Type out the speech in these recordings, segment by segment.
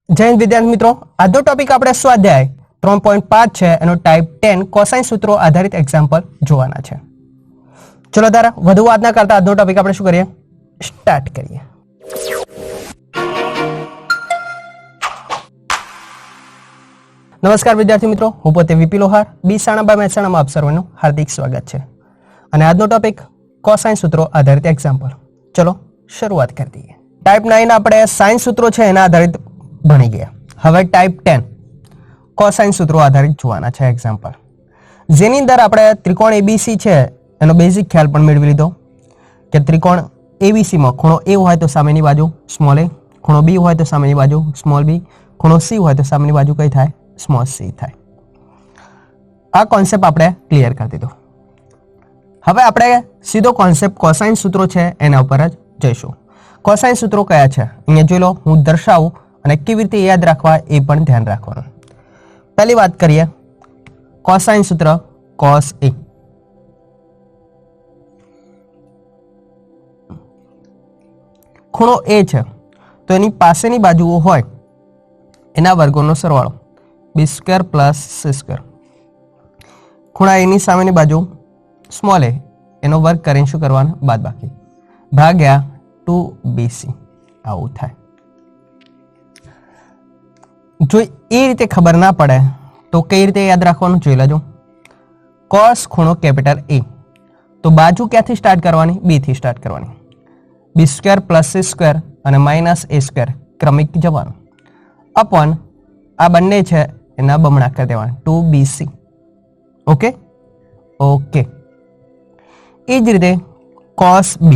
જય હિન્દ વિદ્યાર્થી મિત્રો, આજનો ટોપિક આપણે સ્વાધ્યાય 3.5 છે એનો ટાઈપ 10 કોસાઇન સૂત્રો આધારિત એક્ઝામ્પલ જોવાના છે. ચલો તારા વધુ વાત ના કરતા આજનો ટોપિક આપણે શું કરીએ, સ્ટાર્ટ કરીએ. નમસ્કાર વિદ્યાર્થી મિત્રો, હું પોતે વીપી લોહાર, બી સાણાબા મહેસાણામાં આપ સર્વનું હાર્દિક સ્વાગત છે. અને આજનો ટોપિક કોસાઇન સૂત્રો આધારિત એક્ઝામ્પલ. ચલો શરૂઆત કરી દઈએ. ટાઈપ 9 આપણે સાઇન સૂત્રો છે એના આધારિત ભણી ગયા. હવે ટાઈપ 10 કોસાઇન સૂત્રો આધારિત જોવાના છે એક્ઝામ્પલ, જેની અંદર આપણે ત્રિકોણ એબીસી છે એનો બેઝિક ખ્યાલ પણ મેળવી લીધો કે ત્રિકોણ એબીસીમાં ખૂણો એ હોય તો સામેની બાજુ સ્મોલ એ, ખૂણો બી હોય તો સામેની બાજુ સ્મોલ બી, ખૂણો સી હોય તો સામેની બાજુ કઈ થાય, સ્મોલ સી થાય. આ કોન્સેપ્ટ આપણે ક્લિયર કરી દીધો. હવે આપણે સીધો કોન્સેપ્ટ કોસાઇન સૂત્રો છે એના ઉપર જ જઈશું. કોસાઇન સૂત્રો કયા છે અહીંયા જોઈ લો, હું દર્શાવું અને કેવી રીતે યાદ રાખવા એ પણ ધ્યાન રાખવાનું. પહેલી વાત કરીએ કોસાઇન સૂત્ર cos A. ખૂણો A છે તો એની પાસેની બાજુઓ હોય એના વર્ગોનો સરવાળો b² + c². ખૂણા એની સામેની બાજુ સ્મોલ a એનો વર્ગ કરીને શું કરવાનું, બાદબાકી, ભાગ્યા 2bc. આવું થાય. જો એ રીતે ખબર ના પડે તો કઈ રીતે યાદ રાખવાનું જોઈ લેજો. cos ખૂણો કેપિટલ A તો બાજુ ક્યાંથી સ્ટાર્ટ કરવાની, b થી સ્ટાર્ટ કરવાની, b² + c² અને -a² ક્રમિક જવાનું, અપોન આ બંને છે એના બમણા કરી દેવાના 2bc. Okay okay. એ જ રીતે cos b,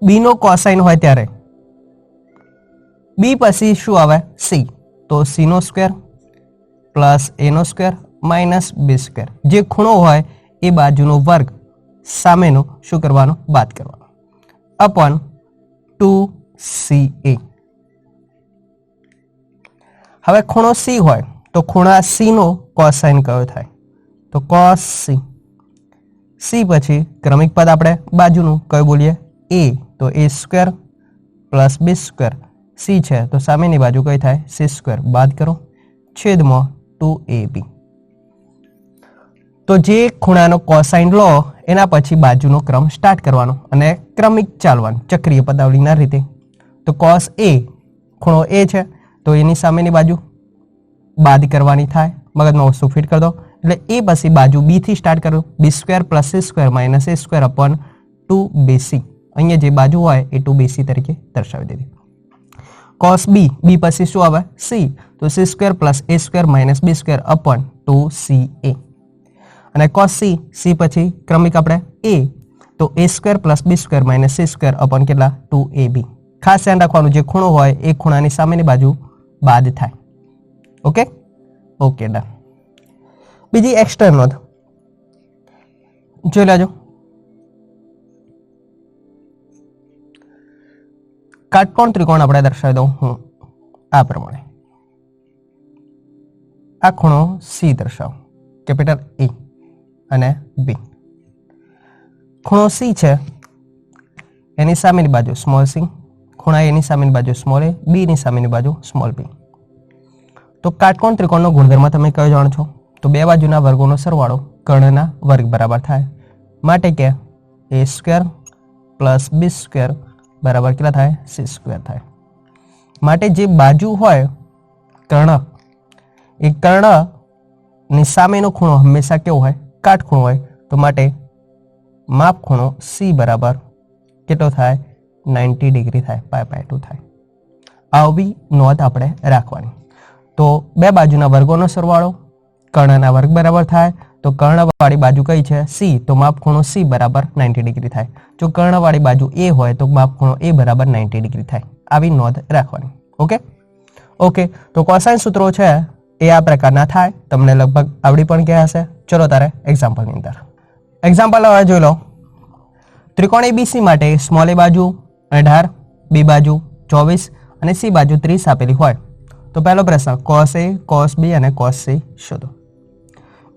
b નો કોસાઇન હોય ત્યારે b પછી શું આવે, c, તો c² + a² - b². જે ખૂણો હોય એ બાજુનો વર્ગ સામેનો શું કરવાનો, બાદ કરવાનો, અપોન 2ca. હવે ખૂણો c હોય તો ખૂણા c નો કોસાઇન કયો થાય, તો cos c. c પછી ક્રમિક પદ આપણે બાજુનું કયું બોલીએ, a, તો a² + b². c છે તો સામેની બાજુ કઈ થાય, c², બાદ કરો, છેદમાં 2ab. તો જે ખૂણાનો કોસાઇન લો એના પછી બાજુનો ક્રમ સ્ટાર્ટ કરવાનો અને ક્રમિક ચાલવાનું ચક્રીય પદાવલીના રીતે. તો cos a, ખૂણો a છે તો એની સામેની બાજુ બાદ કરવાની થાય, મગજમાં વસ્તુ ફિટ કરી દો. એટલે એ પછી બાજુ b થી સ્ટાર્ટ કરો, b² + c² - a² upon 2bc. અહીંયા જે બાજુ હોય એ 2bc તરીકે દર્શાવી દીધી. cos b, b પછી શું આવે, c, તો c² + a² - b² upon 2ca. અને cos c, c પછી ક્રમિક આપણે a, તો a² + b² - c² અપોન કેટલા, 2ab. ખાસ ધ્યાન રાખવાનું જે ખૂણો હોય એ ખૂણાની સામેની બાજુ બાદ થાય. Okay okay, done. બીજી એક્સ્ટ્રા નોંધ જોઈ લેજો. કાટકોણ ત્રિકોણ આપણે દર્શાવી દઉં હું આ પ્રમાણે. આ ખૂણો C દર્શાવો, કેપિટલ A અને B. ખૂણો C છે એની સામેની બાજુ સ્મોલ c, ખૂણા એની સામેની બાજુ સ્મોલ a, b ની સામેની બાજુ સ્મોલ b. તો કાટકોણ ત્રિકોણનો ગુણધર્મ તમે કયો જાણો છો, તો બે બાજુના વર્ગોનો સરવાળો કર્ણના વર્ગ બરાબર થાય, માટે કે a² + b² બરાબર કેટલા થાય, c² થાય. માટે જે બાજુ હોય કર્ણ, એ કર્ણની સામેનો ખૂણો હંમેશા કેવો હોય, કાટખૂણો હોય. તો માટે માપ ખૂણો c બરાબર કેટલો થાય, 90 ડિગ્રી થાય, π/2 થાય. આવી નોંધ આપણે રાખવાની. તો બે બાજુના વર્ગોનો સરવાળો કર્ણના વર્ગ બરાબર થાય. તો કર્ણવાળી બાજુ કઈ છે, c, તો માપ ખૂણો c બરાબર 90 ડિગ્રી થાય. જો કર્ણવાળી બાજુ a હોય તો માપ ખૂણો a બરાબર 90 ડિગ્રી થાય. આવી નોંધ રાખવાની. Okay okay. તો કોસાઇન સૂત્રો છે એ આ પ્રકારના થાય, તમને લગભગ આવડી પણ ગયા હશે. ચલો તારે એક્ઝામ્પલની અંદર એક્ઝામ્પલ હવે જોઈ લો. ત્રિકોણ એબીસી માટે સ્મોલ a બાજુ 18, b બાજુ 24 અને c બાજુ 30 આપેલી હોય તો પહેલો પ્રશ્ન cos a, cos b અને cos c શોધો.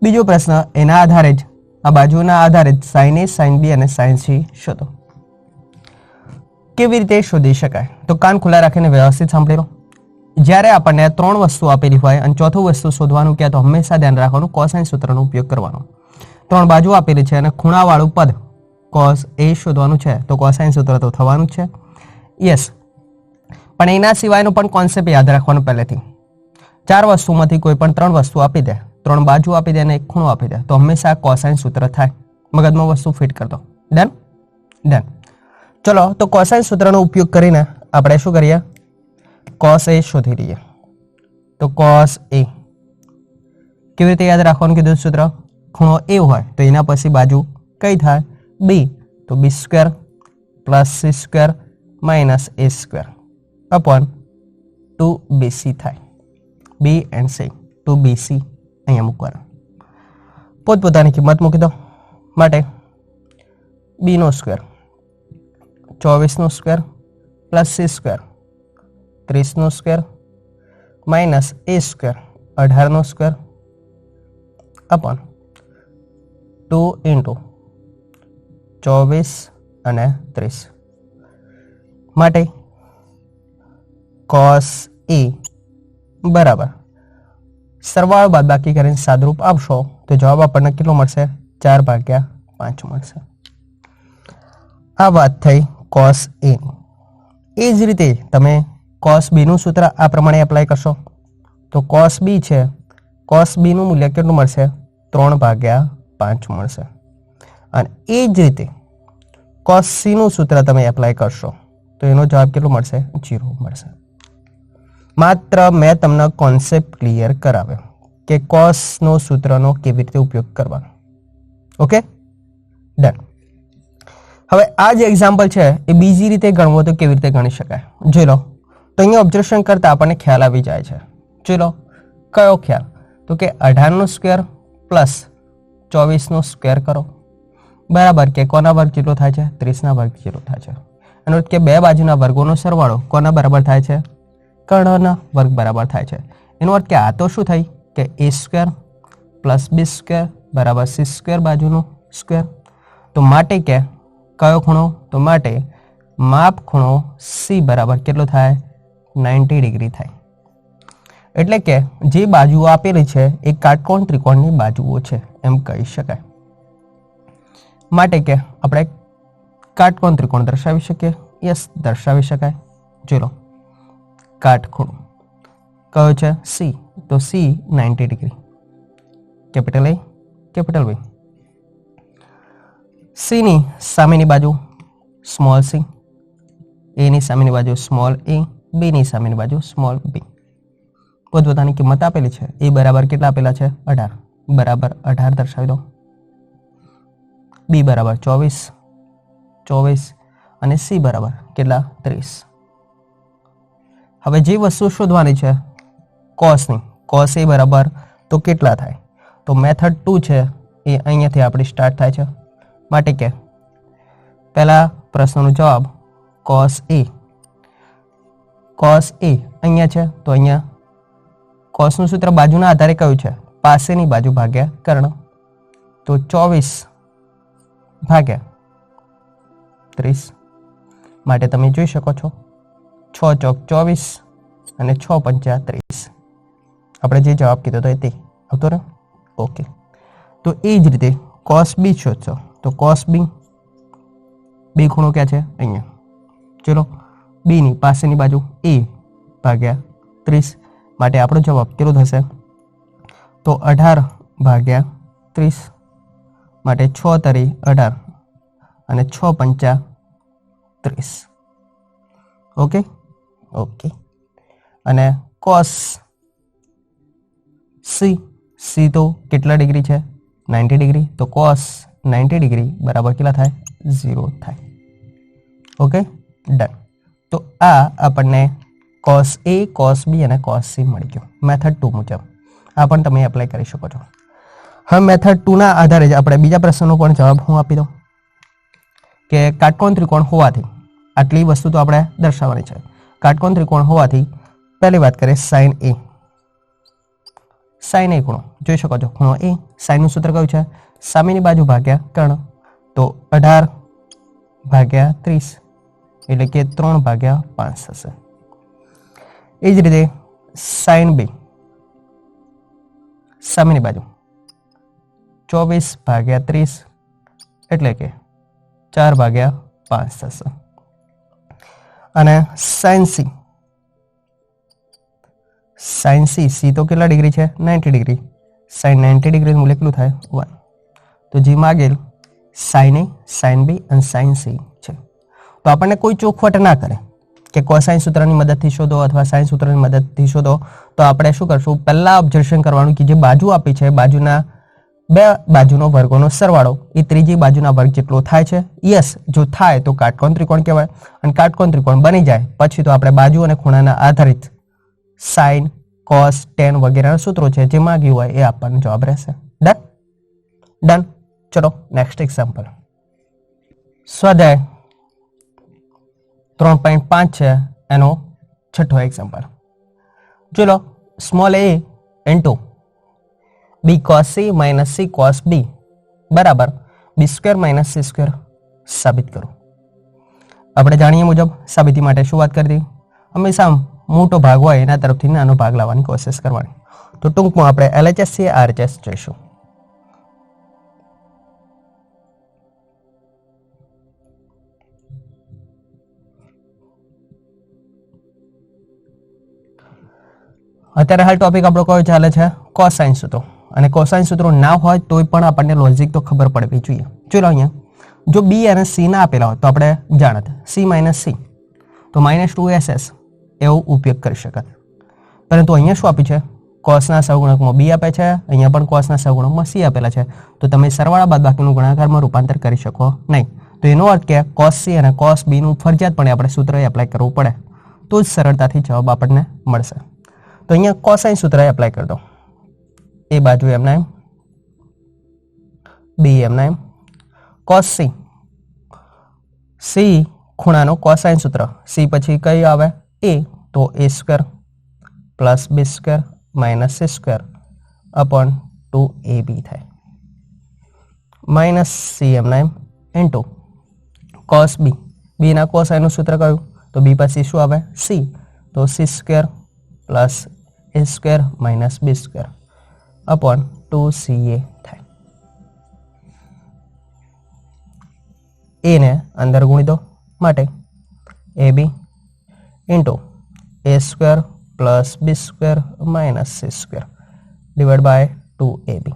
બીજો પ્રશ્ન એના આધારે જ આ બાજુના આધારે sin a, sin b અને sin c શોધો. કેવી રીતે શોધી શકાય? તો કાન ખુલ્લા રાખીને વ્યવસ્થિત સાંભળી લો. જ્યારે આપણને 3 વસ્તુ આપેલી હોય અને ચોથું વસ્તુ શોધવાનું કહે તો હંમેશા ધ્યાન રાખવાનું કોસાઇન સૂત્રનો ઉપયોગ કરવાનો. 3 બાજુ આપેલી છે અને ખૂણાવાળું પદ cos A શોધવાનું છે તો કોસાઇન સૂત્ર તો થવાનું જ છે. યસ, પણ એના સિવાયનો પણ કોન્સેપ્ટ યાદ રાખવાનો પહેલેથી. 4 વસ્તુમાંથી કોઈ પણ 3 વસ્તુ આપી દે, 3 બાજુ આપી દે અને એક ખૂણો આપી દે તો હંમેશા કોસાઇન સૂત્ર થાય. મગજમાં વસ્તુ ફિટ કરી દો. Done done. ચલો, તો કોસાઇન સૂત્રનો ઉપયોગ કરીને આપણે શું કરીએ? cos A શોધી લઈએ. તો cos A કેવી રીતે યાદ રાખવાનું કીધું સૂત્ર? ખૂણો A હોય તો એના પછી બાજુ કઈ થાય? B. તો B² + C² - A² upon 2BC થાય. B and C 2BC અહીંયા મૂકવાનું. પોતપોતાની કિંમત મૂકી દો. માટે B² 24² + C² 30² - A² 18² upon 2 × 24 અને 30 માટે cos A બરાબર સરવાળો બાદબાકી કરીને સાદુરૂપ આપશો તો જવાબ આપણને કેટલો મળશે? 4/5 મળશે. આ વાત થઈ cos A ની. એ જ રીતે તમે cos B નું સૂત્ર આ પ્રમાણે એપ્લાય કરશો તો cos B છે, cos B નું મૂલ્ય કેટલું મળશે? 3/5 મળશે. અને એ જ રીતે cos C નું સૂત્ર તમે એપ્લાય કરશો તો એનો જવાબ કેટલો મળશે? 0 મળશે. માત્ર મેં તમને કોન્સેપ્ટ ક્લિયર કરાવ્યો કે cos નો સૂત્રનો કેવી રીતે ઉપયોગ કરવાનો. Okay, done. હવે આ જે એક્ઝામ્પલ છે એ બીજી રીતે ગણવો તો કેવી રીતે ગણી શકાય જોઈ લો. તો અહીંયા ઓબ્ઝર્વેશન કરતા આપણને ખ્યાલ આવી જાય છે. જોઈ લો, કયો ખ્યાલ? તો કે 18² + 24² કરો બરાબર કે કોના વર્ગ જેટલો થાય છે? 30ના વર્ગ જેટલો થાય છે. એનો અર્થ કે બે બાજુના વર્ગોનો સરવાળો કોના બરાબર થાય છે? કર્ણના વર્ગ બરાબર થાય છે. એનો અર્થ કે આ તો શું થઈ કે A² + B² = C² બાજુનો સ્ક્વેર. તો માટે કે કયો ખૂણો? તો માટે માપ ખૂણો C બરાબર કેટલો થાય? 90 ડિગ્રી થાય. એટલે કે જે બાજુઓ આપેલી છે એ કાટકોણ ત્રિકોણની બાજુઓ છે એમ કહી શકાય. માટે કે આપણે કાટકોણ ત્રિકોણ દર્શાવી શકીએ. યસ, દર્શાવી શકાય. જોઈ લો, કાટખૂણો કયો છે? C. તો C 90 degree. Capital A, capital B. C ની સામેની બાજુ સ્મોલ c, A ની સામેની બાજુ સ્મોલ a, B ની સામેની બાજુ સ્મોલ b. પોતપોતાની કિંમત આપેલી છે. A બરાબર કેટલા આપેલા છે? 18 બરાબર 18 દર્શાવી દો. B બરાબર 24 અને C બરાબર કેટલા? 30. હવે જે વસ્તુ શોધવાની છે cos ની, cos A બરાબર તો કેટલા થાય? તો મેથડ 2 છે એ અહીંયાથી આપણી સ્ટાર્ટ થાય છે. માટે કે પહેલા પ્રશ્નનો જવાબ cos A અહીંયા છે તો અહીંયા cos નું સૂત્ર બાજુના આધારે કયું છે? પાસેની બાજુ ભાગ્યા કર્ણ. તો 24 ભાગ્યા 30 માટે તમે જોઈ શકો છો 6 ચોક 24 અને 6 પંચા 30. આપણે જે જવાબ કીધો તો તે આવતો ને. ઓકે, તો એ જ રીતે cos B શોધશો તો cos B ખૂણો ક્યાં છે? અહીંયા. ચલો, B ની પાસેની બાજુ A ભાગ્યા 30 માટે આપણો જવાબ કેટલો થશે? તો 18 ભાગ્યા 30 માટે 6 તરી 18 અને 6 પંચા 30. ઓકે. અને cos C તો કેટલા ડિગ્રી છે? 90 ડિગ્રી. તો cos 90 ડિગ્રી બરાબર કેટલા થાય? 0 થાય. Okay, done. તો આ આપણને cos A, cos B અને cos C મળી ગયો મેથડ 2 મુજબ. આ પણ તમે એપ્લાય કરી શકો છો. હવે મેથડ 2 ના આધારે જ આપણે બીજા પ્રશ્નનો પણ જવાબ હું આપી દઉં કે કાટકોણ ત્રિકોણ હોવાથી આટલી વસ્તુ તો આપણે દર્શાવવાની છે. કાટકોણ ત્રિકોણ હોવાથી પહેલી વાત કરીએ sin A. sin A ખૂણો જોઈ શકો છો. ખૂણો A, sin નું સૂત્ર કયું છે? સામેની બાજુ ભાગ્યા કર્ણ. તો 18 ભાગ્યા 30 એટલે કે 3/5 થશે. એ જ રીતે sin b સામેની બાજુ 24/30 એટલે કે 4/5 થશે. અને sin c c તો કેટલા ડિગ્રી છે? 90 ડિગ્રી. sin 90 ડિગ્રી મૂલ્ય કેટલું થાય? 1. તો જે માગેલ sin a, sin b અને sin c છે. તો આપણને કોઈ ચોખવટ ના કરે કે કોસાઇન સૂત્રની મદદથી શોધો અથવા સાઇન સૂત્રની મદદથી શોધો. તો આપણે શું કરશું? પહેલા ઓબ્ઝર્વેશન કરવાનું કે જે બાજુ આપી છે બાજુના બે બાજુનો વર્ગોનો સરવાળો એ ત્રીજી બાજુના વર્ગ જેટલો થાય છે. યસ, જો થાય તો કાટકોણ ત્રિકોણ કહેવાય. અને કાટકોણ ત્રિકોણ બની જાય પછી તો આપણે બાજુ અને ખૂણાના આધારિત સાઇન, કોસ, ટેન વગેરેના સૂત્રો છે જે માંગ્યું હોય એ આપવાનો જવાબ રહેશે. Done done. ચલો નેક્સ્ટ એક્ઝામ્પલ. સ્વાધ્યાય 3.5 છે એનો છઠ્ઠો એક્ઝામ્પલ. ચલો, small a into b cos c minus c cos b બરાબર b² માઇનસ c² સાબિત કરો. આપણે જાણીએ મુજબ સાબિતી માટે શું વાત કરી હતી? હંમેશા મોટો ભાગ હોય એના તરફથી નાનો ભાગ લાવવાની કોશિશ કરવાની. તો ટૂંકમાં આપણે LHS થી RHS જઈશું. અત્યારે હાલ ટોપિક આપણો કયો ચાલે છે? કોસાઇન સૂત્રો. અને કોસાઇન સૂત્રો ના હોય તોય પણ આપણને લોજિક તો ખબર પડવી જોઈએ. ચલો અહીંયા જો b અને c ના આપેલા હોય તો આપણે જાણત c માઇનસ c તો -2ss એવો ઉપયોગ કરી શકાય. પરંતુ અહીંયા શું આપ્યું છે? કોસના સહગુણકમાં b આપે છે, અહીંયા પણ કોસના સહગુણકમાં c આપેલા છે. તો તમે સરવાળા બાદબાકીનું ગુણાકારમાં રૂપાંતર કરી શકો નહીં. તો એનો અર્થ કે cos c અને cos b નું ફરજિયાતપણે આપણે સૂત્ર એપ્લાય કરવું પડે તો જ સરળતાથી જવાબ આપણને મળશે. તો અહીંયા કોસાઇન સૂત્ર એપ્લાય કરી દો. એ બાજુ એમના એમ, b એમના એમ, cos c c ખૂણાનો કોસાઇન સૂત્ર. c પછી કઈ આવે? a. તો a² plus b² minus c² upon 2ab થાય. માઇનસ c એમના એમ ઇન્ટુ cos b. b ના કોસાઇનનું સૂત્ર કયું? તો b પછી શું આવે? c. તો c² plus a² minus b² upon 2ca થાય. a ને અંદર ગુણી દો માટે ab into a² plus b² minus c² divide by 2ab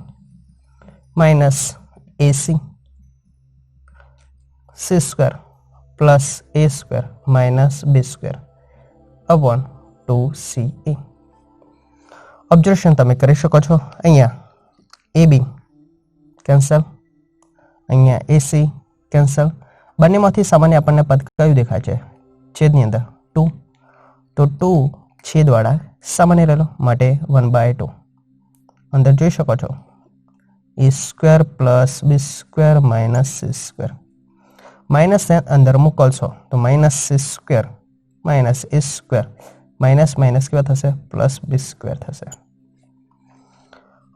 minus ac c² plus a² minus b² upon 2ca. Observation તમે કરી શકો છો. અહીંયા ab કેન્સલ, અહીંયા ac કેન્સલ. બંનેમાંથી સામાન્ય આપણને પદ કયું દેખાય છે? છેદની અંદર 2. તો 2 છેદવાળા સામાન્ય રહેલો માટે 1/2 અંદર જોઈ શકો છો. a² plus b² minus c². Minus અંદર મોકલશો તો minus c² minus a². Minus minus કેવા થશે? પ્લસ b² થશે.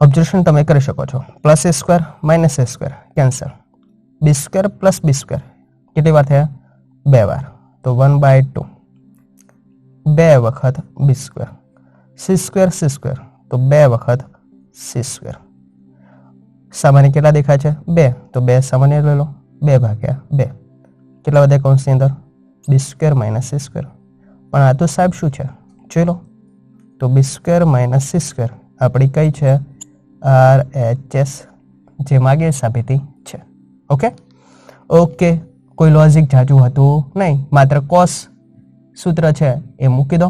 ઓબ્ઝર્વેશન તમે કરી શકો છો. Plus a² minus a² cancel. b² plus b² કેટલી વાર થયા? 2 વાર. તો 1/2 2 વખત b². c² તો 2 વખત c². સામાન્ય કેટલા દેખાય છે? 2. તો 2 સામાન્ય લઈ લો. 2/2 કેટલા વધે કૌંસની અંદર? b² minus c². પણ આ તો સાહેબ શું છે? જોઈ લો. તો b² માઇનસ c² આપણી કઈ છે? RHS જે માગે સાબિતી છે. Okay okay. કોઈ લોજિક જાજુ હતું નહીં, માત્ર કોસ સૂત્ર છે એ મૂકી દો.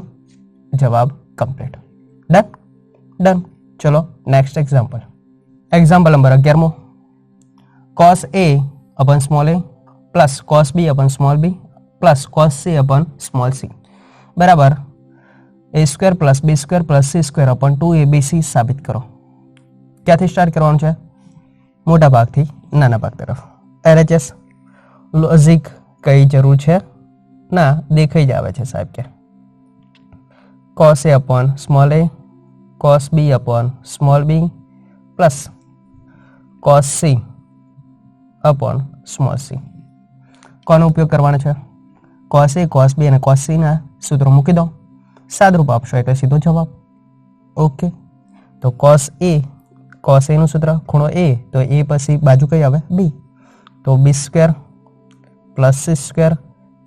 જવાબ કમ્પ્લીટ. Done done. ચલો નેક્સ્ટ એક્ઝામ્પલ. એક્ઝામ્પલ નંબર 11મો. cos a upon small a plus cos b upon small b plus cos c upon small c બરાબર a² plus b² plus c² અપન 2abc સાબિત કરો. ક્યાંથી સ્ટાર્ટ કરવાનું છે? મોટા ભાગથી નાના ભાગ તરફ. LHS લોજિક કઈ જરૂર છે? ના, દેખાઈ જ આવે છે સાહેબ કે cos a upon small a cos b upon small b plus cos c upon small c. કોનો ઉપયોગ કરવાનો છે? cos a cos b અને cos c ના સૂત્રો મૂકી દો, સાદરૂપ આપશો એટલે સીધો જવાબ. ઓકે, તો cos a નું સૂત્ર ખૂણો a, તો a પછી બાજુ કઈ આવે b, તો b square plus c square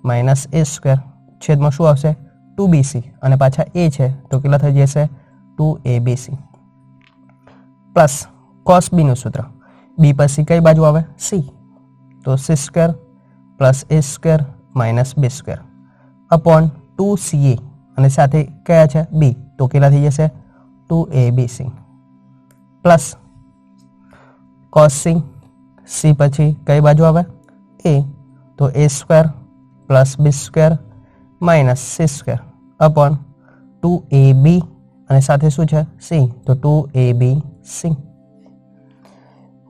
minus a square છેદમાં શું આવશે 2bc અને પાછા a છે તો કેટલા થઈ જશે 2abc પ્લસ cos b નું સૂત્ર b પછી કઈ બાજુ આવે c, તો c square plus a square minus b square upon 2ca અને સાથે કયા છે b, તો કેટલા થઈ જશે 2abc પ્લસ cos c પછી કઈ બાજુ આવે a, તો a square plus b square minus c square upon 2ab અને સાથે શું છે c, તો 2abc.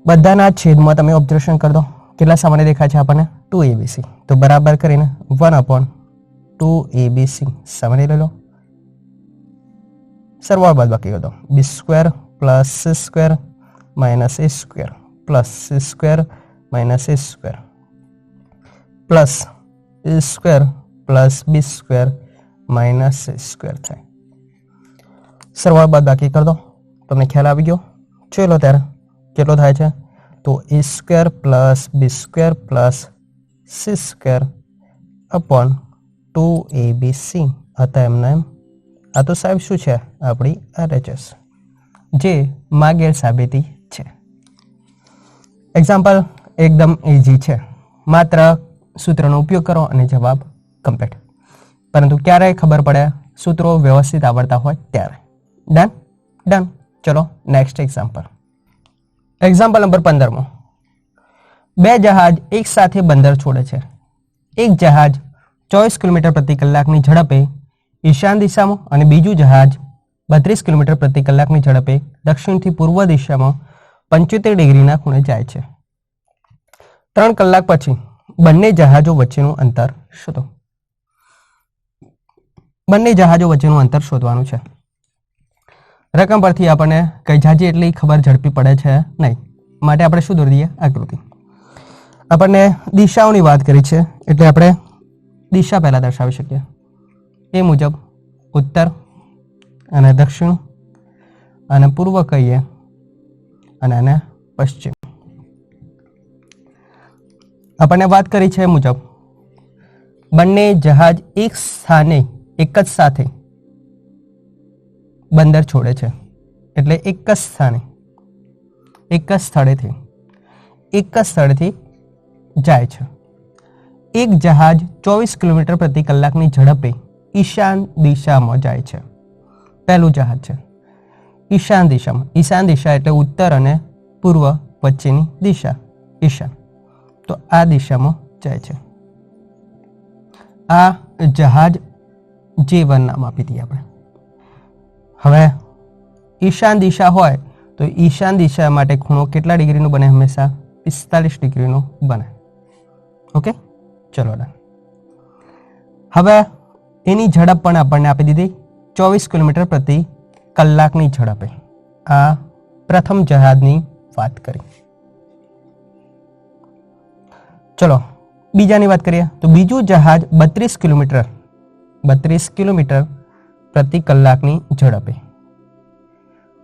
બધાના છેદમાં તમે ઓબ્ઝર્વેશન કરી દો કેટલા સામાન્ય દેખાય છે આપણને 2abc, તો બરાબર કરીને 1 અપોન 2abc સામાન્ય લઈ લો, સરવાળો બાદબાકી કરી દો, b square plus c square minus a square plus c square minus a square plus a square plus b square minus c square થાય. સરવાળો બાદબાકી કરી દો, તમને ખ્યાલ આવી ગયો. ચલો ત્યારે કેટલો થાય છે, તો a square plus b square plus c square upon 2abc હતા એમના એમ. આ તો સાહેબ શું છે આપણી RHS જે માં ગેરસાબિતી છે. એક્ઝામ્પલ એકદમ ઇઝી છે, માત્ર સૂત્રનો ઉપયોગ કરો અને જવાબ કમ્પ્લીટ. પરંતુ ક્યારે ખબર પડે સૂત્રો વ્યવસ્થિત આવડતા હોય ત્યારે. Done done. ચલો નેક્સ્ટ એક્ઝામ્પલ. Example number 15. બે જહાજ એક સાથે બંદર છોડે છે. એક જહાજ 24 કિલોમીટર પ્રતિ કલાકની ઝડપે ઈશાન દિશામાં અને બીજું જહાજ 32 કિલોમીટર પ્રતિ કલાકની ઝડપે દક્ષિણથી પૂર્વ દિશામાં 75 ડિગ્રીના ખૂણે જાય છે. 3 કલાક પછી બંને જહાજો વચ્ચેનું અંતર શોધો. બંને જહાજો વચ્ચેનું અંતર શોધવાનું છે. રકમ પરથી આપણને કઈ જાજી એટલી ખબર ઝડપી પડે છે નહીં, માટે આપણે શું દોરી દઈએ આકૃતિ. આપણને દિશાઓની વાત કરી છે એટલે આપણે દિશા પહેલા દર્શાવી શકીએ. એ મુજબ ઉત્તર અને દક્ષિણ અને પૂર્વ કહીએ અને આને પશ્ચિમ. આપણને વાત કરી છે એ મુજબ બંને જહાજ એક સ્થાને એક જ સાથે બંદર છોડે છે, એટલે એક જ સ્થાને એક જ સ્થળેથી જાય છે. એક જહાજ 24 કિલોમીટર પ્રતિ કલાકની ઝડપે ઈશાન દિશામાં જાય છે. પહેલું જહાજ છે ઈશાન દિશામાં. ઈશાન દિશા એટલે ઉત્તર અને પૂર્વ વચ્ચેની દિશા ઈશાન, તો આ દિશામાં જાય છે. આ જહાજ J1 નામ આપી દઈએ આપણે. હવે ઈશાન દિશા હોય તો ઈશાન દિશા માટે ખૂણો કેટલા ડિગ્રીનો બને? હંમેશા 45 ડિગ્રીનો બને. ઓકે, ચલો ડન. હવે એની ઝડપ પણ આપણને આપી દીધી 24 કિલોમીટર પ્રતિ કલાકની ઝડપે. આ પ્રથમ જહાજની વાત કરી. ચલો બીજાની વાત કરીએ તો બીજું જહાજ 32 કિલોમીટર પ્રતિ કલાકની ઝડપે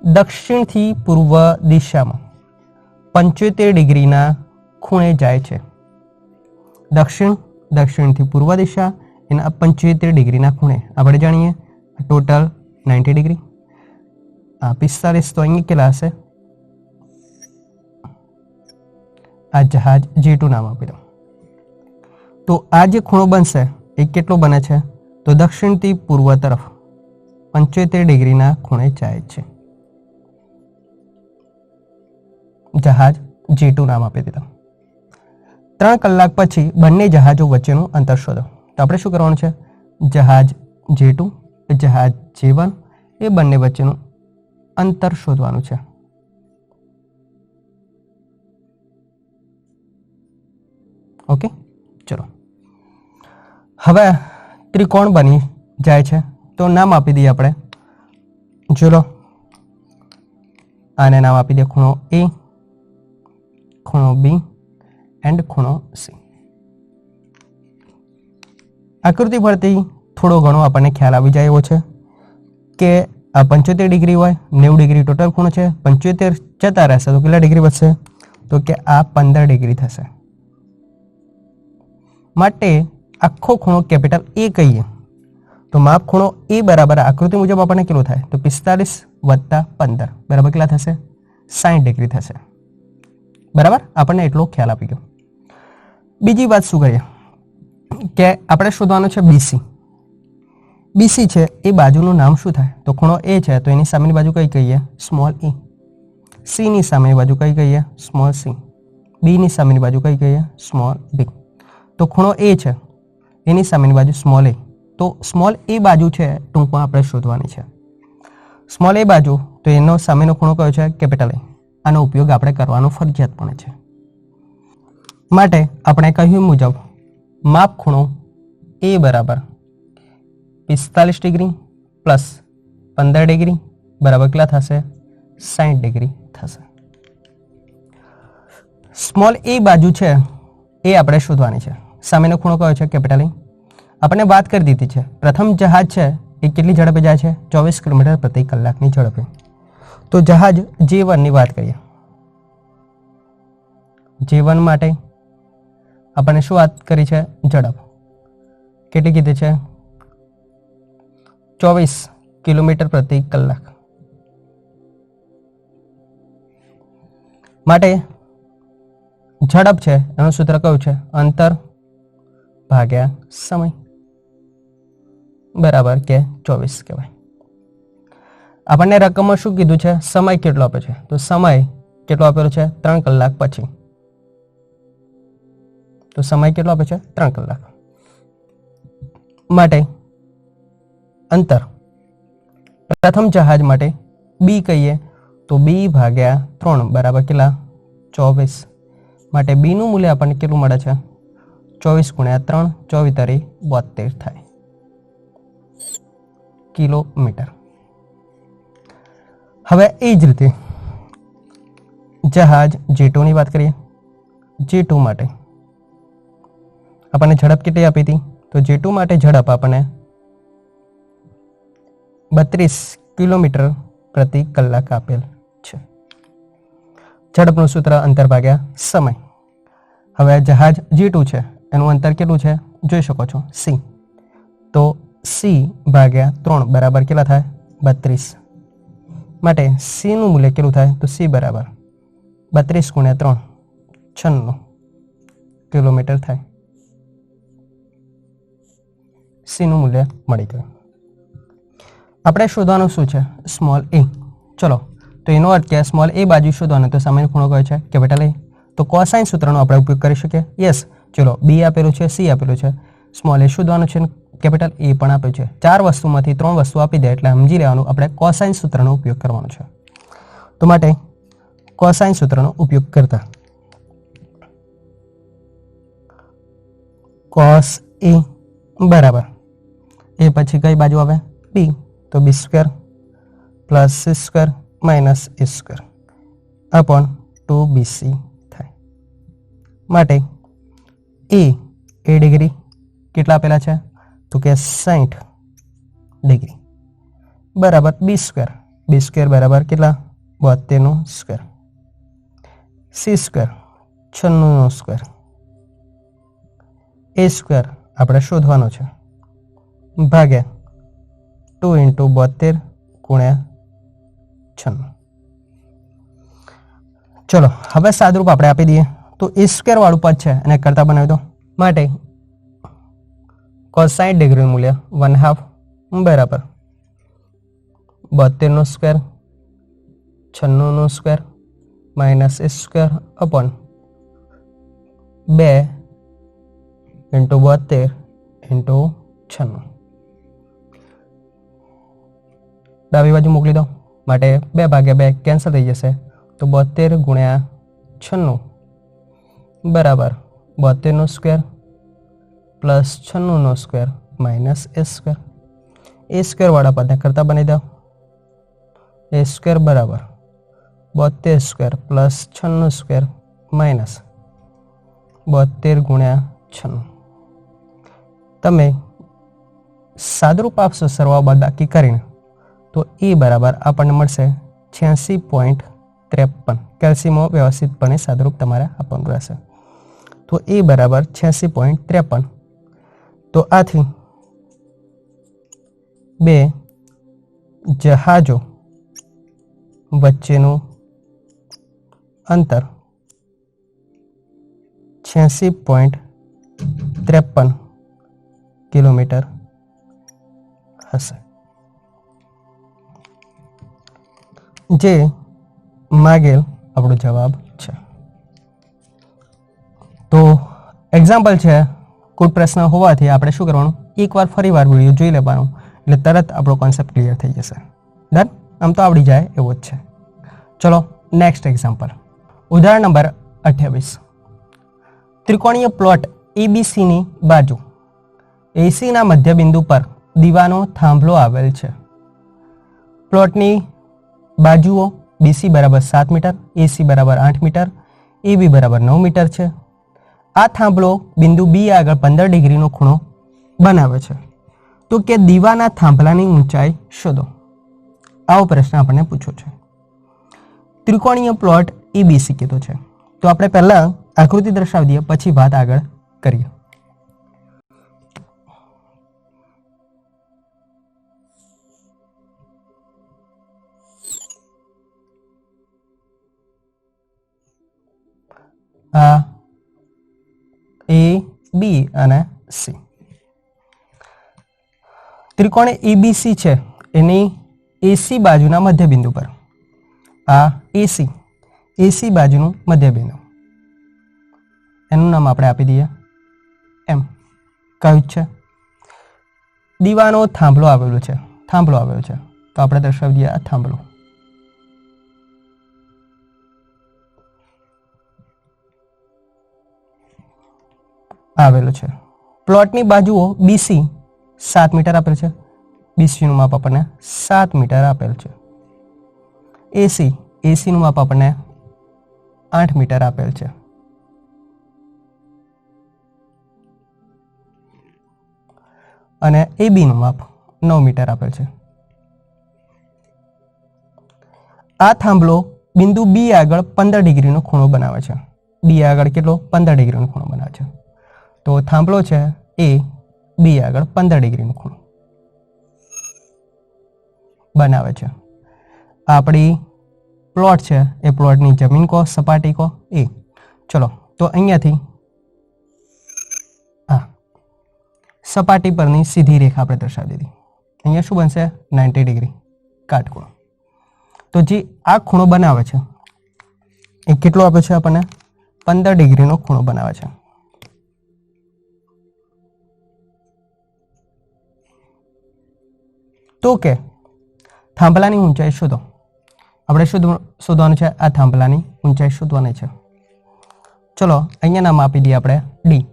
દક્ષિણથી પૂર્વ દિશામાં 75 ડિગ્રીના ખૂણે જાય છે. દક્ષિણથી પૂર્વ દિશા એના 75 ડિગ્રીના ખૂણે આપણે જાણીએ ટોટલ 90 ડિગ્રી. આ 45 તો અહીંયા કેટલા હશે? આ જહાજ J2 નામ આપી દો. તો આ જે ખૂણો બનશે એ કેટલો બને છે? તો દક્ષિણથી પૂર્વ તરફ 75 ડિગ્રીના ખૂણે જાય છે. જહાજ J2 નામ આપી દીધું. 3 કલાક પછી બંને જહાજો વચ્ચેનું અંતર શોધો. તો આપણે શું કરવાનું છે? જહાજ J2 જહાજ J1 એ બંને વચ્ચેનું અંતર શોધવાનું છે. ઓકે, ચલો હવે ત્રિકોણ બની જાય છે તો નામ આપી દઈએ આપણે. ચલો આને નામ આપી દઈએ ખૂણો A, ખૂણો B એન્ડ ખૂણો C. आकृति परथी थोड़ो घणो आपणे ख्याल आवी जाय एवो छे के 75 डिग्री होय 90 डिग्री टोटल खूणो छे 75 जता रहेशे तो केटला डिग्री बचशे तो के आ 15 डिग्री थशे माटे आखो खूणो केपिटल ए कहीए तो माप खूणो ए बराबर आकृति मुजब आपणे केटलो थाय तो 45 + 15 बराबर केटला थशे 60 डिग्री थशे बराबर आपणे एटलो ख्याल आपी गयो। बीजी वात शुं करीए के आपणे शोधवानो छे बीसी बीसी छे ए बाजुनुं नाम शुं थाय तो खूणो ए छे तो एनी सामेनी बाजु कई कहीए स्मॉल ए सी नी सामेनी बाजु कई कहीए स्मॉल सी बी नी सामेनी बाजु कई कहीए स्मॉल बी तो खूणो ए छे एनी सामेनी बाजु स्मॉल ए तो स्मॉल ए बाजु छे टूंकमां आपणे शोधवानी छे स्मॉल ए बाजु तो एनो सामेनो खूणो कयो छे केपिटल ए आनो उपयोग आपणे करवानो फरजियातपणे छे माटे आपणे કહ્યું मुजब माप खूणो ए बराबर 45 डिग्री प्लस 15 डिग्री बराबर केटला थशे 60 डिग्री थशे। स्मॉल ए बाजू छे ए आपणे शोधवानी छे सामेनो खूणो कयो छे केपिटल ए आपणे बात कर दीधी छे प्रथम जहाज छे ए केटली झड़पे जाय छे 24 किलोमीटर प्रति कलाकनी झड़पे तो जहाज J1 ની વાત કરીએ J1 માટે આપણે શું વાત કરી છે ઝડપ કેટલી કીધી છે 24 કિલોમીટર પ્રતિ કલાક માટે ઝડપ છે એનું સૂત્ર કયું છે અંતર ભાગ્યા સમય બરાબર કે 24 કહેવાય। આપણને રકમમાં શું કીધું છે સમય કેટલો આપે છે તો સમય કેટલો આપેલો છે 3 કલાક પછી तो समय કેટલો આપે છે 3 કલાક માટે અંતર પ્રથમ જહાજ માટે b કહીએ તો b ભાગ્યા 3 બરાબર કેટલા 24 માટે b નું મૂલ્ય આપણને કેટલું મળે છે 24 * 3 24 * 72 થાય કિલોમીટર। હવે એ જ રીતે જહાજ J2 ની વાત કરીએ J2 માટે આપણને ઝડપ કેટલી આપી હતી તો J2 માટે ઝડપ આપણને 32 કિલોમીટર પ્રતિ કલાક આપેલ છે। ઝડપનું સૂત્ર અંતર ભાગ્યા સમય। હવે જહાજ J2 છે એનું અંતર કેટલું છે જોઈ શકો છો c તો c ભાગ્યા 3 બરાબર કેટલા થાય 32 માટે c નું મૂલ્ય કેટલું થાય તો c બરાબર 32 * 3 96 કિલોમીટર થાય c નું મૂલ્ય મળી ગયું। આપણે શોધવાનું શું છે સ્મોલ a ચલો તો એનો અર્થ કે સ્મોલ a બાજુ શોધવાનો તો સામેનો ખૂણો કયો છે કેપિટલ a તો કોસાઇન સૂત્રનો આપણે ઉપયોગ કરી શકીએ યસ ચલો b આપેલું છે c આપેલું છે સ્મોલ a શોધવાનું છે કેપિટલ a પણ આપેલું છે ચાર વસ્તુમાંથી ત્રણ વસ્તુ આપી દે એટલે સમજી લેવાનું આપણે કોસાઇન સૂત્રનો ઉપયોગ કરવાનો છે તો માટે કોસાઇન સૂત્રનો ઉપયોગ કરતા cos a બરાબર એ પછી કઈ બાજુ આવે b તો b² plus c² minus a² upon 2bc થાય માટે a ડિગ્રી કેટલા આપેલા છે તો કે 60 ડિગ્રી બરાબર b² બરાબર કેટલા 72 નો સ્ક્વેર c² 96 નો સ્ક્વેર a² આપણે શોધવાનો છે ભાગ્યા 2 * 72 * 96 ચલો હવે સાદુરૂપ આપણે આપી દઈએ તો a² વાળું પદ છે એને કરતા બનાવી દો માટે cos 60 ડિગ્રી મૂલ્ય 1/2 બરાબર 72 નો સ્ક્વેર 96 નો સ્ક્વેર માઇનસ a² અપોન 2 * 72 * 96 ડાબી બાજુ મોકલી દો માટે 2/2 કેન્સલ થઈ જશે તો 72 * 96 બરાબર 72 નો સ્ક્વેર પ્લસ 96 નો સ્ક્વેર માઇનસ a² વાળા પદને કરતા બનાવી દો a² બરાબર 72² પ્લસ 96² માઇનસ 72 * 96 તમે સાદુરૂપ આપશો સરવાળો બાદબાકી કરીને તો એ બરાબર આપણને મળશે 86.53. કેલ્સીમાં વ્યવસ્થિતપણે સાદુરૂપ તમારે આપવાનું રહેશે. તો એ બરાબર 86.53. તો આથી બે જહાજો વચ્ચેનું અંતર 86.53 કિલોમીટર હશે, જે માગેલ આપણો જવાબ છે. તો એક્ઝામ્પલ છે, કોઈ પ્રશ્ન હોવાથી આપણે શું કરવાનું, એકવાર ફરીવાર વિડીયો જોઈ લેવાનું, એટલે તરત આપણો કોન્સેપ્ટ ક્લિયર થઈ જશે. ડન? આમ તો આવડી જાય એવો જ છે. ચલો નેક્સ્ટ એક્ઝામ્પલ, ઉદાહરણ નંબર 28. ત્રિકોણીય પ્લોટ એબીસીની બાજુ એસીના મધ્યબિંદુ પર દીવાનો થાંભલો આવેલ છે. પ્લોટની બાજુઓ બીસી બરાબર 7 મીટર, એસી બરાબર 8 મીટર, એબી બરાબર 9 મીટર છે. આ થાંભલો બિંદુ બી આગળ 15 ડિગ્રીનો ખૂણો બનાવે છે. તો કે દીવાના થાંભલાની ઊંચાઈ શોધો. આવો પ્રશ્ન આપણને પૂછ્યો છે. ત્રિકોણીય પ્લોટ એબીસી કીધો છે. તો આપણે પહેલા આકૃતિ દર્શાવી દઈએ, પછી વાત આગળ કરીએ. આ એ બી અને સી. ત્રિકોણ એબીસી છે એની એસી બાજુના મધ્યબિંદુ પર, આ એસી બાજુનું મધ્યબિંદુ, એનું નામ આપણે આપી દઈએ એમ. કયું છે? દીવાનો થાંભલો આવેલો છે, તો આપણે દર્શાવી દઈએ આ થાંભલો. આવેલો છે. પ્લોટની બાજુઓ બીસી 7 મીટર આપેલ છે, બીસીનું માપ આપણને 7 મીટર આપેલ છે. એસીનું માપ આપણને 8 મીટર આપેલ છે. અને એબીનું માપ 9 મીટર આપેલ છે. આ થાંભલો બિંદુ બી આગળ 15 ડિગ્રીનો ખૂણો બનાવે છે. બી આગળ કેટલો? 15 ડિગ્રીનો ખૂણો બનાવે છે. તો થાંભલો છે એ બી આગળ 15 ડિગ્રીનો ખૂણો બનાવે છે. આપણી પ્લોટ છે એ પ્લોટની જમીન કહો, સપાટી કહો એ. ચલો તો અહીંયાથી સપાટી પરની સીધી રેખા આપણે દર્શાવી દીધી. અહીંયા શું બનશે? 90 ડિગ્રી કાટખૂણો. તો જે આ ખૂણો બનાવે છે એ કેટલો આપે છે આપણને? 15 ડિગ્રીનો ખૂણો બનાવે છે. તો કે થાંભલાની ઊંચાઈ શોધો. આપણે શોધવાનું છે, આ થાંભલાની ઊંચાઈ શોધવાની છે. ચલો અહીંયા નામ આપી દઈએ આપણે ડી,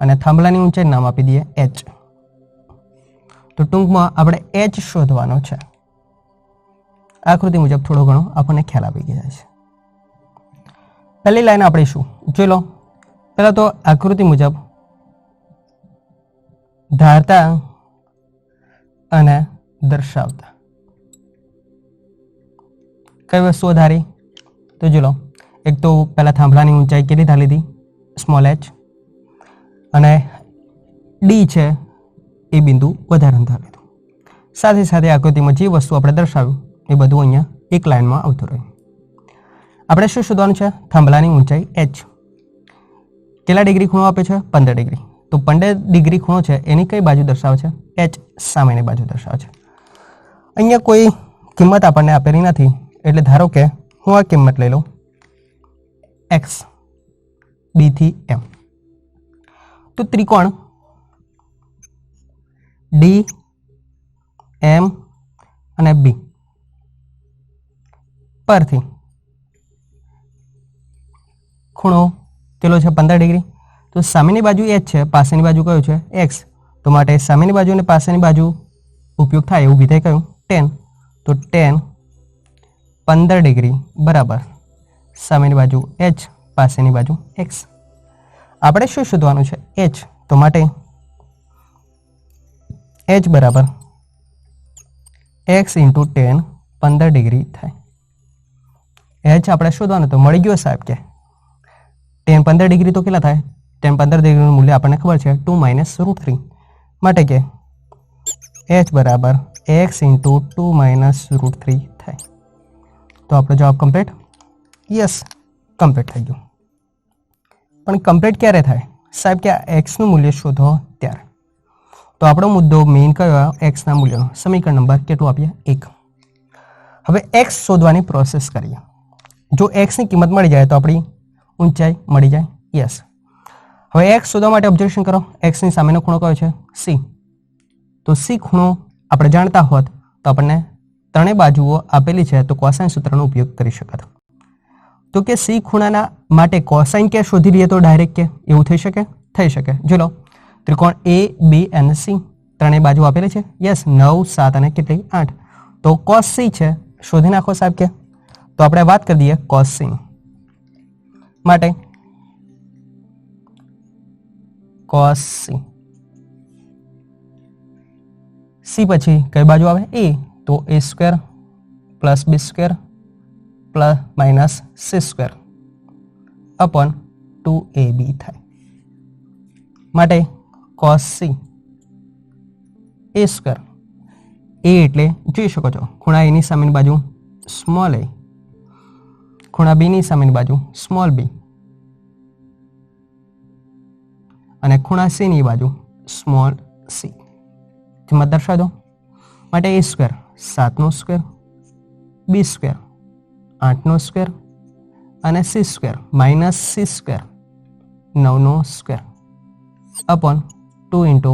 અને થાંભલાની ઊંચાઈ નામ આપી દઈએ એચ. તો ટૂંકમાં આપણે એચ શોધવાનો છે. આકૃતિ મુજબ થોડો ઘણો આપણને ખ્યાલ આવી ગયા છે. પહેલી લાઈન આપણે શું જોઈ લો. પહેલા તો આકૃતિ મુજબ ધારતા અને દર્શાવતા કઈ વસ્તુઓ ધારી તો જો લો. એક તો પહેલા થાંભલાની ઊંચાઈ કેટલી ધારી લીધી? Small H. અને ડી છે એ બિંદુ વધારે ધારી લીધું. સાથે સાથે આકૃતિમાં જે વસ્તુ આપણે દર્શાવ્યું એ બધું અહીંયા એક લાઈનમાં આવતું રહ્યું. આપણે શું શોધવાનું છે? થાંભલાની ઊંચાઈ એચ. કેટલા ડિગ્રી ખૂણો આપે છે? 15 ડિગ્રી. તો 15 ડિગ્રી ખૂણો છે એની કઈ બાજુ દર્શાવે છે? એચ સામેની બાજુ દર્શાવે છે. અહીંયા કોઈ કિંમત આપણને આપેલી નથી, એટલે ધારો કે હું આ કિંમત લઈ લઉં એક્સ, બી થી એમ. તો ત્રિકોણ ડી, એમ અને બી પરથી ખૂણો કેટલો છે? 15 ડિગ્રી. તો સામેની બાજુ એચ છે, પાસેની બાજુ કયું છે? એક્સ. તો માટે સામેની બાજુ અને પાસેની બાજુ ઉપયોગ થાય એવું વિધેય કયું? tan. તો tan 15 ડિગ્રી બરાબર સામેની બાજુ એચ, પાસેની બાજુ એક્સ. આપણે શું શોધવાનું છે? એચ. તો માટે h બરાબર x ઇન્ટુ 10 15 ડિગ્રી થાય. h આપણે શોધવાનું તો મળી ગયો સાહેબ કે 10 15 ડિગ્રી તો કેટલા થાય? 10 15 ડિગ્રીનું મૂલ્ય આપણને ખબર છે 2 માઇનસ √3 માટે કે h બરાબર x ઇન્ટુ 2 માઇનસ √3 થાય. તો આપણો જવાબ કમ્પ્લીટ? યસ, કમ્પ્લીટ થઈ ગયું. પણ કમ્પ્લીટ ક્યારે થાય સાહેબ કે એક્સનું મૂલ્ય શોધો ત્યારે. તો આપણો મુદ્દો મેઇન કયો? એક્સના મૂલ્યનો. સમીકરણ નંબર કેટલું આપીએ? 1. હવે એક્સ શોધવાની પ્રોસેસ કરીએ. જો એક્સની કિંમત મળી જાય તો આપણી ઊંચાઈ મળી જાય. યસ. હવે એક્સ શોધવા માટે ઓબ્ઝર્વેશન કરો. એક્સની સામેનો ખૂણો કયો છે? સી. તો સી ખૂણો આપણે જાણતા હોત તો આપણને ત્રણેય બાજુઓ આપેલી છે તો કોસાઇન સૂત્રનો ઉપયોગ કરી શકત. તો કે સી ખૂણાના માટે કોસાઇન કે શોધી લઈએ તો ડાયરેક્ટ કે એવું થઈ શકે? થઈ શકે. જો લો ત્રિકોણ એ બી અને સી ત્રણેય બાજુ આપેલી છે. યસ, 9 7 અને કેટલી 8. તો કોસ સી છે, શોધી નાખો સાહેબ કે. તો આપણે વાત કરી દઈએ કોસ સી માટે. કોસ સી, સી પછી કઈ બાજુ આવે? એ. તો A square plus B square plus minus C square upon 2ab થાય. માટે કોસ સી એ સ્ક્વેર. એ એટલે જોઈ શકો છો ખૂણા એની સામેની બાજુ સ્મોલ એ, ખૂણા બીની સામેની બાજુ સ્મોલ બી અને ખૂણા સીની બાજુ સ્મોલ સી. કિંમત દર્શાવી દો. માટે એ સ્ક્વેર 7નો સ્ક્વેર, બી સ્ક્વેર 8નો સ્ક્વેર અને C square minus C square 9નો સ્ક્વેર અપોન 2 ઇન્ટુ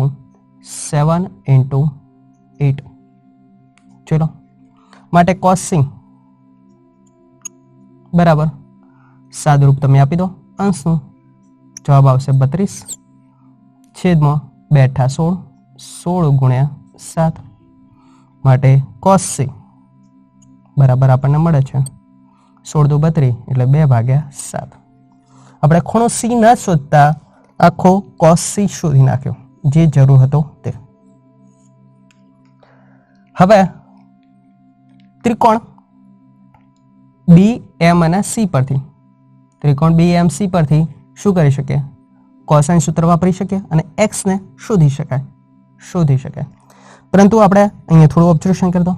7 ઇન્ટુ 8. ચલો, માટે કોસ સી બરાબર સાદુરૂપ તમે આપી દો અંશનું. જવાબ આવશે 32 છેદમાં 2 × 16 16 ગુણ્યા 7. માટે કોસ સી બરાબર આપણને મળે છે 16 દુ 32 એટલે 2/7. આપણે ખૂણો સી ન શોધતા આખો કોસ સી શોધી નાખ્યો, જે જરૂર હતો તે. હવે ત્રિકોણ બી એમ અને સી પરથી, ત્રિકોણ બી એમ સી પરથી શું કરી શકીએ? કોસાઇન સૂત્ર વાપરી શકીએ અને એક્સને શોધી શકાય. પરંતુ આપણે અહીંયા થોડું ઓબ્ઝર્વેશન કરી દો.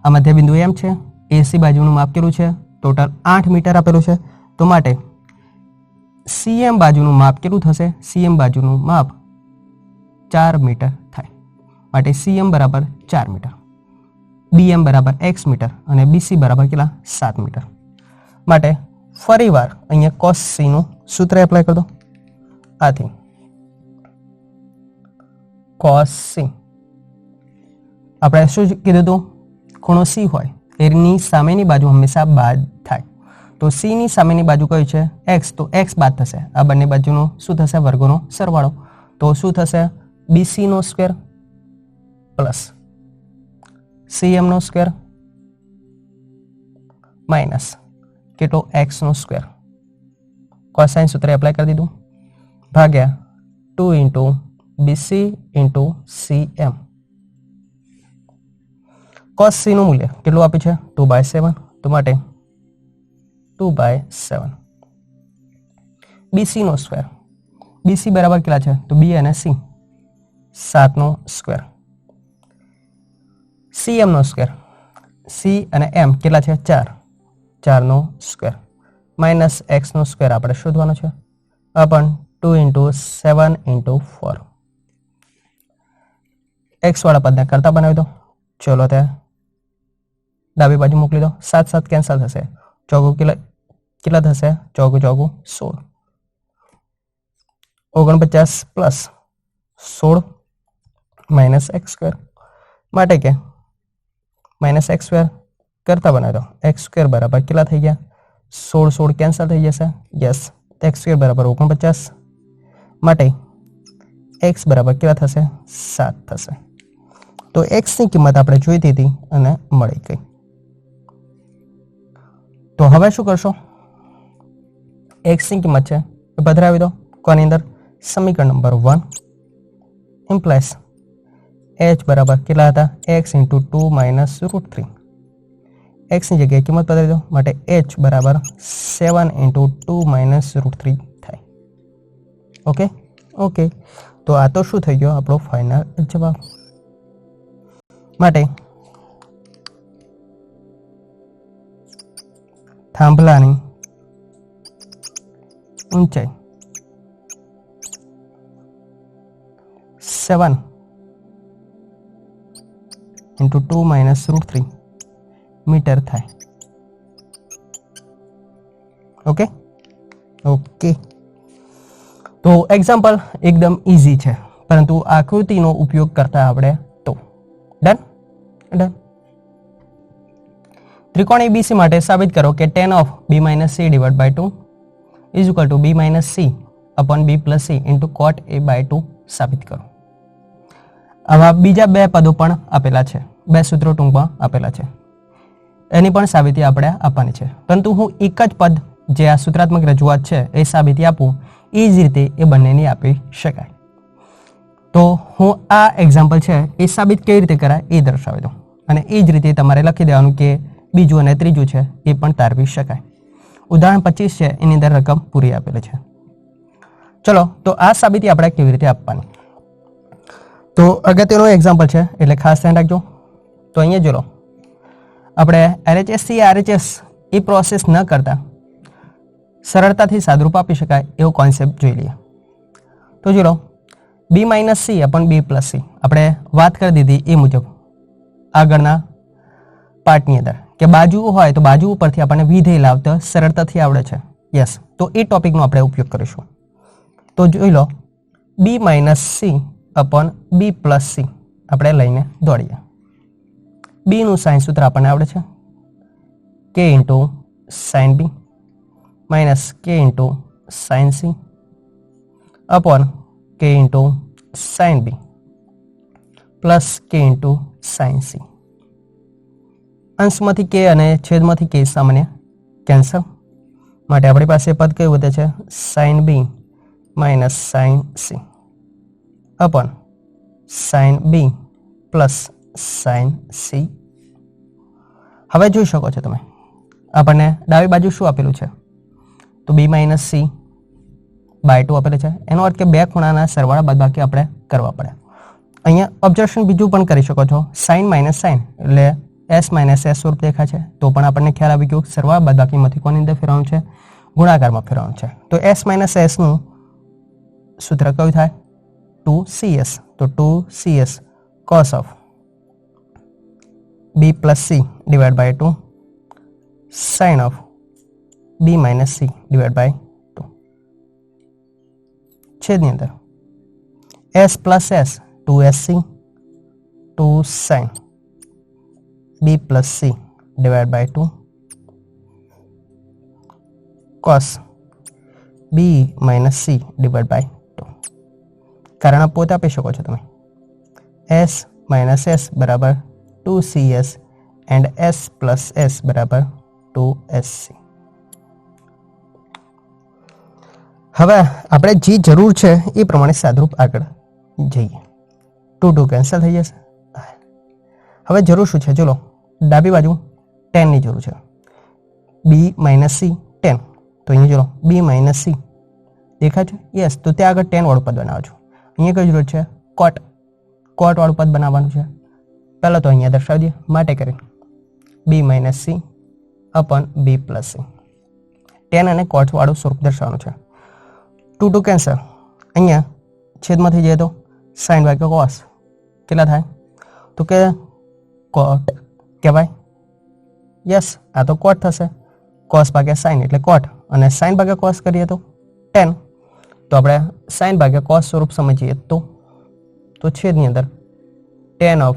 આ મધ્યબિંદુ એમ છે, એસી બાજુનું માપ કેટલું છે? ટોટલ 8 મીટર આપેલું છે. તો માટે સીએમ બાજુનું માપ કેટલું થશે? સીએમ બાજુનું માપ 4 મીટર થાય. માટે સીએમ બરાબર 4 મીટર, બીએમ બરાબર x મીટર અને બીસી બરાબર કેટલા? 7 મીટર. માટે ફરીવાર અહીંયા કોસ સી નું સૂત્ર એપ્લાય કરી દો. આથી કોસ સી આપણે શું કીધું હતું? ખૂણો સી હોય એની સામેની બાજુ હંમેશા બાદ થાય. તો સી ની સામેની બાજુ કઈ છે? x. તો x બાદ થશે. આ બંને બાજુનો શું થશે? વર્ગોનો સરવાળો. તો શું થશે? બીસી નો સ્ક્વેર પ્લસ cm નો સ્ક્વેર માઇનસ કેટલો? x નો સ્ક્વેર. કોસાઇન સૂત્ર એપ્લાય કરી દીધું ભાગ્યા 2 into BC into cm. Cos C નું મૂલ્ય કેટલું આપ્યું છે? 2/7. તો માટે 2/7. બીસી નો સ્ક્વેર, બીસી બરાબર કેટલા છે? તો બી અને સી 7 નો સ્ક્વેર. cm નો સ્ક્વેર, સી અને એમ કેટલા છે? 4, 4 નો સ્ક્વેર માઇનસ એક્સ નો સ્ક્વેર આપણે શોધવાનો છે અપન 2 ઇન્ટુ 7 ઇન્ટુ 4. એક્સ વાળા પદને કરતા બનાવી દો. ચલો ત્યાં ડાબી બાજુ મોકલી દો. 7 7 કેન્સલ થશે. ચોગુ કેટલા થશે? ચોગુ 16. 49 પ્લસ 16 માઇનસ એક્સ સ્ક્વેર. માટે કે માઇનસ એક્સ સ્ક્વેર કરતા બનાવી દો. એક્સ સ્ક્વેર બરાબર કેટલા થઈ ગયા? 16 કેન્સલ થઈ જશે. યસ, એક્સ સ્ક્વેર બરાબર 49. માટે એક્સ બરાબર કેટલા થશે? 7 થશે. તો એક્સની કિંમત આપણે જોઈતી હતી અને મળી ગઈ. તો હવે શું કરશો? એક્સની કિંમત છે એ પધરાવી દો. કોની અંદર? સમીકરણ નંબર 1 ઇમ્પ્લાઇઝ h બરાબર કેટલા હતા x * 2 - √3 x ની જગ્યાએ કિંમત બદલી દો માટે h બરાબર 7 * 2 - √3 થાય ઓકે ઓકે તો આ તો શું થઈ ગયો આપણો ફાઇનલ જવાબ માટે થાંભલાની ઊંચાઈ 7 * 2 - √3 મીટર થાય ઓકે ઓકે તો એક્ઝામ્પલ એકદમ ઇઝી છે પરંતુ આકૃતિનો ઉપયોગ કરતા આપણે તો ડન ડન ત્રિકોણ ABC માટે સાબિત કરો કે tan of b - c / 2 = b - c / b + c * cot a/2 સાબિત કરો આવા બીજા બે પદો પણ આપેલા છે બે સૂત્રો ટૂંકમાં આપેલા છે એની પણ સાબિતી આપણે આપવાની છે પરંતુ હું એક જ પદ જે આ સૂત્રાત્મક રજૂઆત છે એ સાબિતી આપું એ જ રીતે એ બંનેની આપી શકાય તો હું આ એક્ઝામ્પલ છે એ સાબિત કેવી રીતે કરાય એ દર્શાવી દઉં અને એ જ રીતે તમારે લખી દેવાનું કે બીજું અને ત્રીજું છે એ પણ તારવી શકાય ઉદાહરણ 25 છે એની અંદર રકમ પૂરી આપેલી છે ચલો તો આ સાબિતી આપણે કેવી રીતે આપવાની તો અગત્યનું એક્ઝામ્પલ છે એટલે ખાસ ધ્યાન રાખજો તો અહીંયા જો લો આપણે LHS થી RHS એ પ્રોસેસ ન કરતા સરળતાથી સાદુરૂપ આપી શકાય એવો કોન્સેપ્ટ જોઈ લઈએ તો જો લો b - c / b + c આપણે વાત કરી દીધી એ મુજબ આગળના પાર્ટની અંદર કે બાજુ હોય તો બાજુ ઉપરથી આપણને વિધેય લાવતા સરળતાથી આવડે છે યસ તો એ ટોપિકનો આપણે ઉપયોગ કરીશું તો જોઈ લો b - c / b + c આપણે લઈને દોડીએ b નું સાઇન સૂત્ર આપણને આવડે છે k * sin b - k * sin c / k * sin b + k * sin c અંશમાંથી k અને છેદમાંથી k સામાન્ય કેન્સલ માટે આપણી પાસે પદ કયું વધે છે sin b - sin c / sin b + sin c હવે જોઈ શકો છો તમે આપણને ડાબી બાજુ શું આપેલું છે તો b - c / 2 આપેલું છે એનો અર્થ કે બે ખૂણાના સરવાળા બાદબાકી આપણે કરવા પડે અહીંયા ઓબ્ઝર્વેશન બીજું પણ કરી શકો છો sin - sin એટલે s - s સ્વરૂપ દેખાય છે તો પણ આપણને ખ્યાલ આવી ગયો સરવાળા બાદબાકીમાંથી કોની અંદર ફેરવવાનું છે ગુણાકારમાં ફેરવવાનું છે તો s - s નું સૂત્ર કયું થાય 2cs તો 2cs cos of b + c / 2 sin of b - c / 2 છેદની અંદર s + s 2sc 2 sin b + c / 2 cos b - c / 2 કારણ આપો તો આપી શકો છો તમે s - s બરાબર 2cs and s + s બરાબર 2sc હવે આપણે જે જરૂર છે એ પ્રમાણે સાદુરૂપ આગળ જઈએ 2 કેન્સલ થઈ જશે હવે જરૂર શું છે ચલો ડાબી બાજુ 10 ની જરૂર છે b - c 10 તો અહીંયા ચલો b - c દેખાય છે યસ તો ત્યાં આગળ 10 વાળું પદ બનાવજો અહીંયા કઈ જરૂર છે cot વાળું પદ બનાવવાનું છે પહેલા તો અહીંયા દર્શાવી દઈએ માટે કરી b - c / b + c 10 અને cot વાળું સ્વરૂપ દર્શાવવાનું છે 2 કેન્સલ અહીંયા છેદમાંથી જઈએ તો sin / cos કેટલા થાય તો કે cot કહેવાય યસ આ તો cot થશે cos / sin એટલે cot અને sin / cos કરીએ તો 10 તો આપણે sin / cos સ્વરૂપ સમજીએ તો છેદની અંદર tan of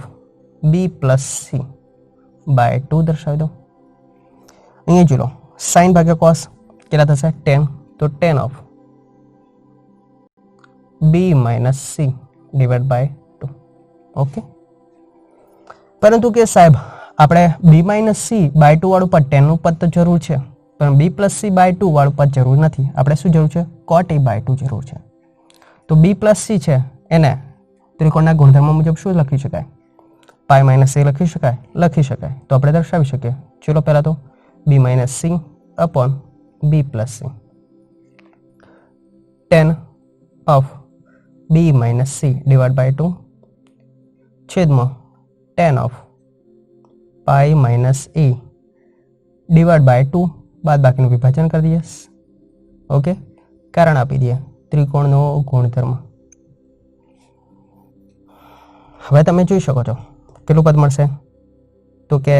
b + c / 2 દર્શાવી દો અહીંયા જો લો sin / cos કેટલા થશે 10 તો tan of b - c / 2 okay પરંતુ કે સાહેબ આપણે b - c / 2 વાળું પદ 10 નું પદ તો જરૂર છે પણ b + c / 2 વાળું પદ જરૂર નથી આપણે શું જરૂર છે cot a / 2 જરૂર છે તો b + c છે એને ત્રિકોણના ગુણધર્મ મુજબ શું લખી શકાય? પાઈ માઇનસ એ લખી શકાય. તો આપણે દર્શાવી શકીએ. ચલો પહેલા તો B minus C upon B plus C. tan of b minus c divided by 2 છેદમાં tan of pi minus a divided by 2 બાદ બાકીનું વિભાજન કરી દઈએ. ઓકે, કારણ આપી દઈએ ત્રિકોણનો ગુણધર્મ. હવે તમે જોઈ શકો છો કેટલું પદ મળશે? તો કે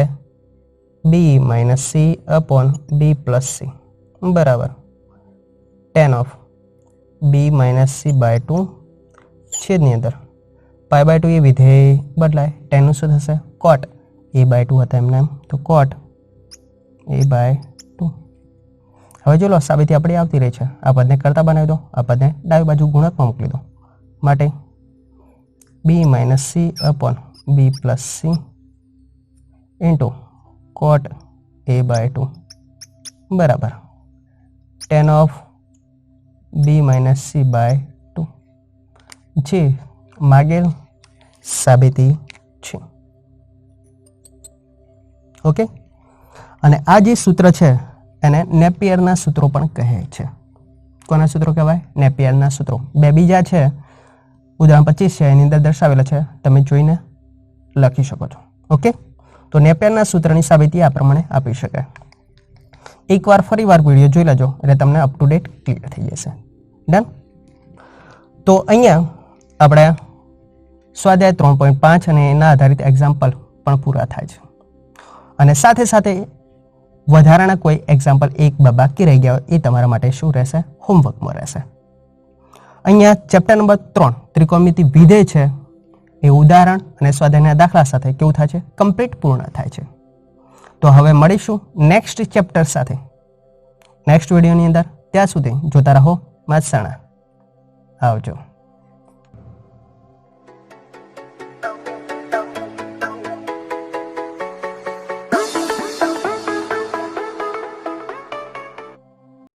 b minus c upon b plus c બરાબર tan of b minus c by 2 છેદની અંદર પાઈ બાય 2 એ વિધેય બદલાય. tan નું શું થશે? cot a by 2 હતા એમને એમ, તો cot a by 2. હવે જો લો સાબિતી આપણી આવતી રહી છે. આ પદને કરતા બનાવી દો, આ પદને ડાબી બાજુ ગુણકમાં મોકલી દો. માટે b minus c upon b plus c into cot a by 2 બરાબર tan of b minus c by 2 જે માગેલ સાબિતી છે. ઓકે, અને આ જે સૂત્ર છે એને નેપિયરના સૂત્રો પણ કહે છે. કોના સૂત્રો કહેવાય? નેપિયરના સૂત્રો. બે બીજા છે, ઉદાહરણ 25 છે એની અંદર દર્શાવેલા છે, તમે જોઈને લખી શકો છો. ઓકે, તો નેપિયરના સૂત્રની સાબિતી આ પ્રમાણે આપી શકાય. એકવાર ફરીવાર વિડીયો જોઈ લેજો એટલે તમને અપ ટુ ડેટ ક્લિયર થઈ જશે. ડન. તો અહીંયા આપણે સ્વાધ્યાય 3.5 અને એના આધારિત એક્ઝામ્પલ પણ પૂરા થાય છે. અને સાથે સાથે વધારાના કોઈ એક્ઝામ્પલ એક બાકી રહી ગયા હોય એ તમારા માટે શું રહેશે? હોમવર્કમાં રહેશે. અહીંયા ચેપ્ટર નંબર 3 ત્રિકોણમિતિ વિધેય છે એ ઉદાહરણ અને સ્વાધ્યાયના દાખલા સાથે કેવું થાય છે? કમ્પ્લીટ પૂર્ણ થાય છે. તો હવે મળીશું નેક્સ્ટ ચેપ્ટર સાથે નેક્સ્ટ વિડીયોની અંદર. ત્યાં સુધી જોતા રહો મહેસાણા. આવજો.